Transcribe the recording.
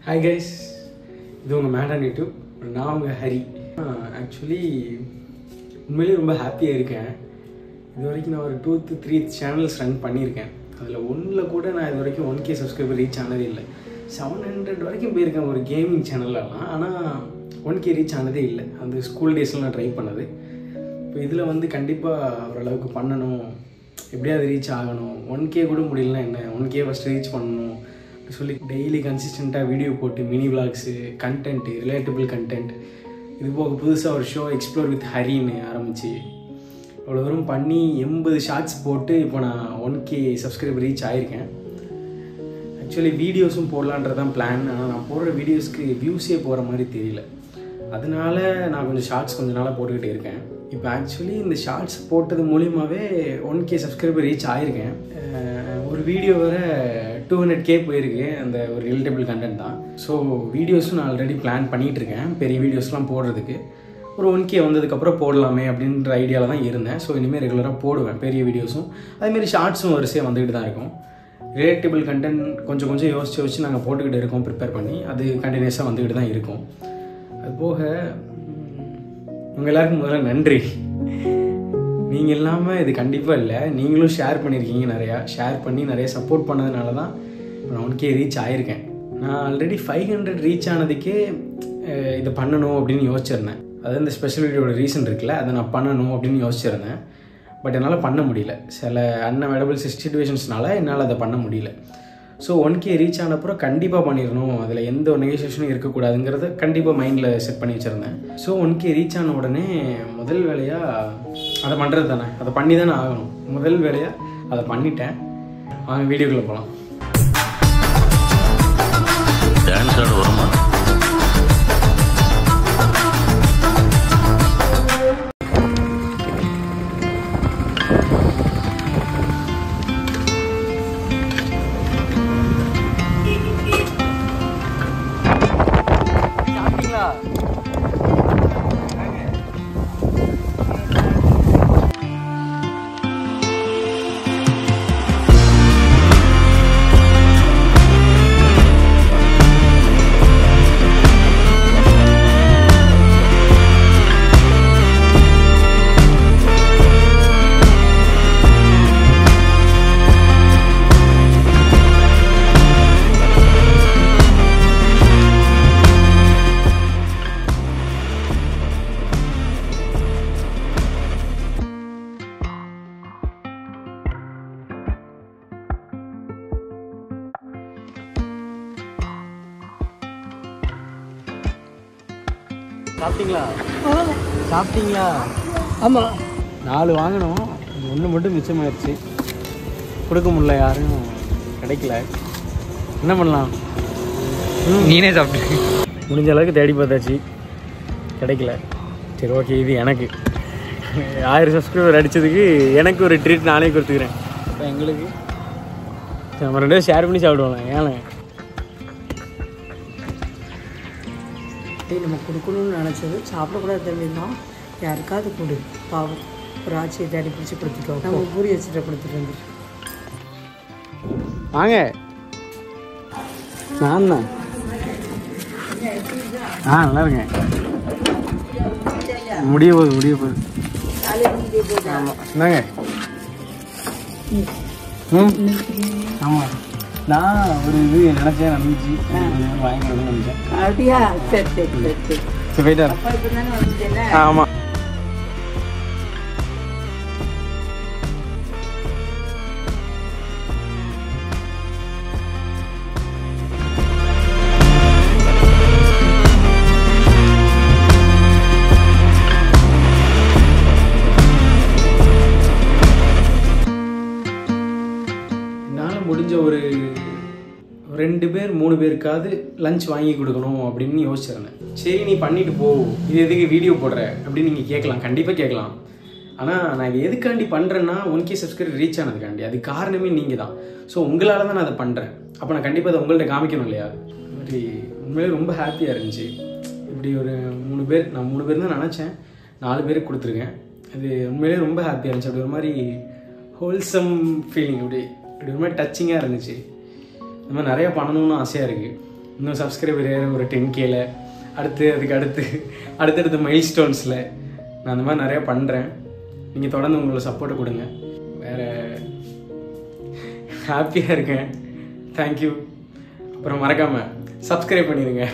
Hi guys, இது உங்கள் மேடான் YouTube. நான் உங்கள் ஹரி. ஆக்சுவலி உண்மையிலேயே ரொம்ப ஹாப்பியாக இருக்கேன். இது வரைக்கும் நான் ஒரு 2 to 3 சேனல்ஸ் ரன் பண்ணியிருக்கேன். அதில் ஒன்றில் கூட நான் இது வரைக்கும் 1K சப்ஸ்கிரைபர் ரீச் ஆனதே இல்லை. 700 வரைக்கும் போயிருக்கேன் ஒரு கேமிங் சேனல்லாம். ஆனால் 1K ரீச் ஆனதே இல்லை. அந்த ஸ்கூல் டேஸில் நான் ட்ரை பண்ணது. இப்போ இதில் வந்து கண்டிப்பாக ஓரளவுக்கு பண்ணணும், எப்படியாவது ரீச் ஆகணும். 1K கூட முடியலன்னா என்ன, 1K ஃபஸ்ட்டு ரீச் பண்ணணும் சொல்லி டெய்லி கன்சிஸ்டண்ட்டாக வீடியோ போட்டு mini vlogs, content, relatable content, இது போக புதுசாக ஒரு ஷோ எக்ஸ்ப்ளோர் வித் ஹரின்னு ஆரம்பித்து அவ்வளோ தூரம் பண்ணி 80 ஷார்ட்ஸ் போட்டு இப்போ நான் 1K சப்ஸ்கிரைபர் ரீச் ஆகியிருக்கேன். ஆக்சுவலி வீடியோஸும் போடலான்றதான் பிளான். ஆனால் நான் போடுற வீடியோஸ்க்கு வியூஸே போகிற மாதிரி தெரியல. அதனால நான் கொஞ்சம் ஷார்ட்ஸ் கொஞ்ச நாளாக போட்டுக்கிட்டே இருக்கேன். இப்போ ஆக்சுவலி இந்த ஷார்ட்ஸ் போட்டது மூலியமாகவே 1K சப்ஸ்கிரைபர் ரீச் ஆகியிருக்கேன். ஒரு வீடியோ வர 200K போயிருக்கு. அந்த ஒரு ரிலேட்டபிள் கண்டென்ட் தான். ஸோ வீடியோஸும் நான் ஆல்ரெடி பிளான் பண்ணிகிட்ருக்கேன், பெரிய வீடியோஸ்லாம் போடுறதுக்கு. ஒரு 1K வந்ததுக்கப்புறம் போடலாமே அப்படின்ற ஐடியாவில் தான் இருந்தேன். ஸோ இனிமேல் ரெகுலராக போடுவேன் பெரிய வீடியோஸும். அதேமாரி ஷார்ட்ஸும் வரிசையாக வந்துக்கிட்டு தான் இருக்கும். ரிலேட்டபிள் கண்டென்ட் கொஞ்சம் கொஞ்சம் யோசித்து நாங்கள் போட்டுக்கிட்டு இருக்கோம், ப்ரிப்பேர் பண்ணி. அது கண்டினியூஸாக வந்துக்கிட்டு தான் இருக்கும். அது போக உங்கள் எல்லாருக்கும் முதல்ல நன்றி. நீங்கள் இல்லாமல் இது கண்டிப்பாக இல்லை. நீங்களும் ஷேர் பண்ணியிருக்கீங்க, நிறையா ஷேர் பண்ணி நிறைய சப்போர்ட் பண்ணதுனால தான் இப்போ நான் 1K ரீச் ஆகியிருக்கேன். நான் ஆல்ரெடி 500 ரீச் ஆனதுக்கே இதை பண்ணணும் அப்படின்னு யோசிச்சிருந்தேன். அது இந்த ஸ்பெஷல் வீடியோட ரீசன் இருக்குல்ல, அதை நான் பண்ணணும் அப்படின்னு யோசிச்சிருந்தேன். பட் என்னால் பண்ண முடியல. சில அன்அவைலபிள் சிச்சுவேஷன்ஸ்னால என்னால் அதை பண்ண முடியல. ஸோ 1K ரீச் ஆனப்புறம் கண்டிப்பாக பண்ணிடணும், அதில் எந்த ஒரு நெகோசியேஷனும் இருக்கக்கூடாதுங்கிறத கண்டிப்பாக மைண்டில் செட் பண்ணி வச்சுருந்தேன். ஸோ 1K ரீச் ஆன உடனே முதல் வேலையாக அதை பண்ணுறது தானே, அதை பண்ணி தானே ஆகணும். முதல் வேலையாக அதை பண்ணிட்டேன். வாங்க வீடியோக்குள்ளே போகலாம். டான்ஸ் ஆட வருமா? சாப்பிட்டீங்களா? சாப்பிட்டீங்களா? ஆமாம், 4 வாங்கினோம், 1 மட்டும் மிச்சமாயிடுச்சு. கொடுக்க முடியல, யாரும் கிடைக்கல. என்ன பண்ணலாம்? நீனே சாப்பிட்டு முடிஞ்ச அளவுக்கு தேடி பார்த்தாச்சு, கிடைக்கல. சரி, ஓகே, இது எனக்கு 1000 சப்ஸ்கிரைபர் அடித்ததுக்கு எனக்கு ஒரு ட்ரீட் நானே கொடுத்துக்கிறேன். இப்போ எங்களுக்கு நம்ம 2 பேரும் ஷேர் பண்ணி சாப்பிடுவோம். ஏன்னா நம்ம கொடுக்கணும்னு நினச்சது சாப்பிடக்கூடாது தம்பின்னா யாருக்காவது கொடு, பாவம். ஒரு ஆட்சியை தேடி பிடிச்சி கொடுத்துட்டோம். நம்ம பூரி வச்சுட்டு கொடுத்துட்டு வந்துட்டு வாங்க. நான் தான் நல்லா இருக்கேன். முடிய போகுது. ஆமாம், என்னங்க? ஆமாம், நான் ஒரு இது நினச்சேன், நடந்துச்சு. வாங்கிக்கணும்னு நினச்சேன். அப்படியா? சரி சரி சரி சரி சரி, போயிட்டா? ஆமாம். முடிஞ்ச ஒரு 2 பேர் 3 பேருக்காவது லஞ்ச் வாங்கி கொடுக்கணும் அப்படின்னு யோசிச்சிருந்தேன். சரி, நீ பண்ணிட்டு போ, இது எதுக்கு வீடியோ போடுற அப்படின்னு நீங்கள் கேட்கலாம், கண்டிப்பாக கேட்கலாம். ஆனால் நான் இது எதுக்காண்டி பண்ணுறேன்னா 1K சப்ஸ்கிரைபர் ரீச் ஆனதுக்காண்டி. அது காரணமே நீங்கள் தான். ஸோ உங்களால் தான் நான் அதை பண்ணுறேன். அப்போ நான் கண்டிப்பாக அதை உங்கள்கிட்ட காமிக்கணும் இல்லையா? மாதிரி உண்மையிலே ரொம்ப ஹாப்பியாக இருந்துச்சு. இப்படி ஒரு 3 பேர், நான் 3 பேர் தான் நினச்சேன், 4 பேருக்கு கொடுத்துருக்கேன். அது உண்மையிலே ரொம்ப ஹாப்பியாக இருந்துச்சு. அப்படி ஒரு மாதிரி ஹோல்சம் ஃபீலிங், இப்படி ஒரு மாதிரி டச்சிங்காக இருந்துச்சு. இந்த மாதிரி நிறையா பண்ணணும்னு ஆசையாக இருக்குது. இன்னும் சப்ஸ்கிரைபர் ஏறும் ஒரு 10Kல, அதுக்கு அடுத்தடுத்த மைல் ஸ்டோன்ஸில் நான் அந்த மாதிரி நிறையா பண்ணுறேன். நீங்கள் தொடர்ந்து உங்களோட சப்போர்ட்டை கொடுங்க. வேறு ஹாப்பியாக இருக்கேன். தேங்க்யூ. அப்புறம் மறக்காமல் சப்ஸ்கிரைப் பண்ணிடுங்க.